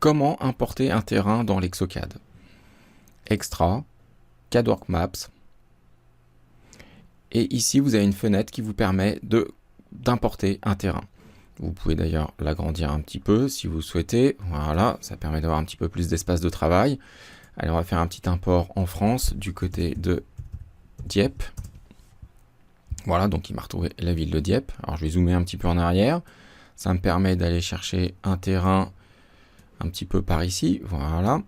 Comment importer un terrain dans l'Exocad? Extra, CADWork Maps. Et ici, vous avez une fenêtre qui vous permet d'importer un terrain. Vous pouvez d'ailleurs l'agrandir un petit peu si vous souhaitez. Voilà, ça permet d'avoir un petit peu plus d'espace de travail. Allez, on va faire un petit import en France du côté de Dieppe. Voilà, donc il m'a retrouvé la ville de Dieppe. Alors je vais zoomer un petit peu en arrière. Ça me permet d'aller chercher un terrain un petit peu par ici. Voilà.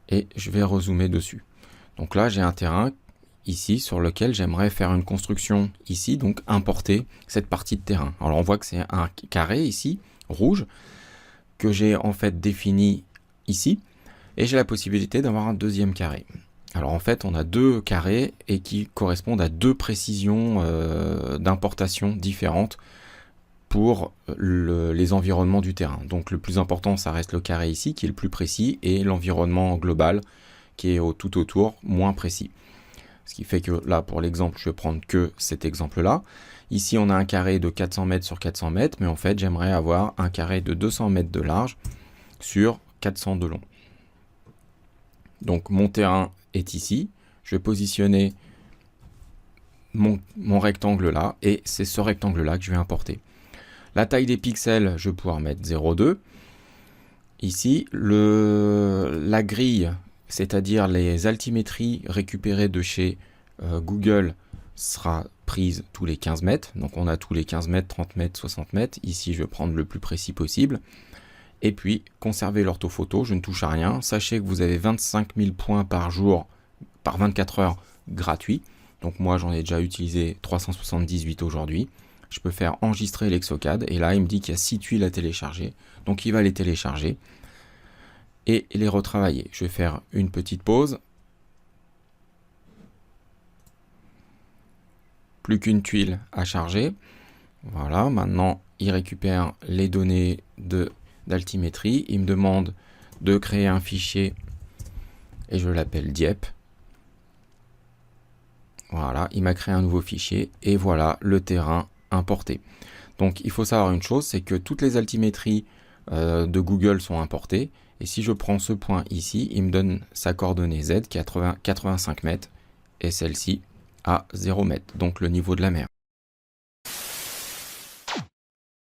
Et je vais rezoomer dessus. Donc là, j'ai un terrain ici sur lequel j'aimerais faire une construction ici, donc importer cette partie de terrain. Alors on voit que c'est un carré ici, rouge, que j'ai en fait défini ici, et j'ai la possibilité d'avoir un deuxième carré. Alors en fait on a deux carrés et qui correspondent à deux précisions d'importation différentes pour les environnements du terrain. Donc le plus important ça reste le carré ici qui est le plus précis et l'environnement global qui est tout autour moins précis. Ce qui fait que là, pour l'exemple, je vais prendre que cet exemple-là. Ici, on a un carré de 400 mètres sur 400 mètres, mais en fait, j'aimerais avoir un carré de 200 mètres de large sur 400 de long. Donc, mon terrain est ici. Je vais positionner mon rectangle là, et c'est ce rectangle-là que je vais importer. La taille des pixels, je vais pouvoir mettre 0,2. Ici, la grille, c'est-à-dire les altimétries récupérées de chez Google, sera prise tous les 15 mètres. Donc on a tous les 15 mètres, 30 mètres, 60 mètres. Ici, je vais prendre le plus précis possible. Et puis, conserver l'orthophoto, je ne touche à rien. Sachez que vous avez 25 000 points par jour, par 24 heures gratuits. Donc moi, j'en ai déjà utilisé 378 aujourd'hui. Je peux faire enregistrer l'Exocad. Et là, il me dit qu'il y a 6 tuiles à télécharger. Donc il va les télécharger et les retravailler. Je vais faire une petite pause. Plus qu'une tuile à charger. Voilà, maintenant il récupère les données d'altimétrie. Il me demande de créer un fichier et je l'appelle Dieppe. Voilà, il m'a créé un nouveau fichier et voilà le terrain importé. Donc il faut savoir une chose, c'est que toutes les altimétries de Google sont importées. Et si je prends ce point ici, il me donne sa coordonnée Z qui est à 85 mètres et celle-ci à 0 mètres, donc le niveau de la mer.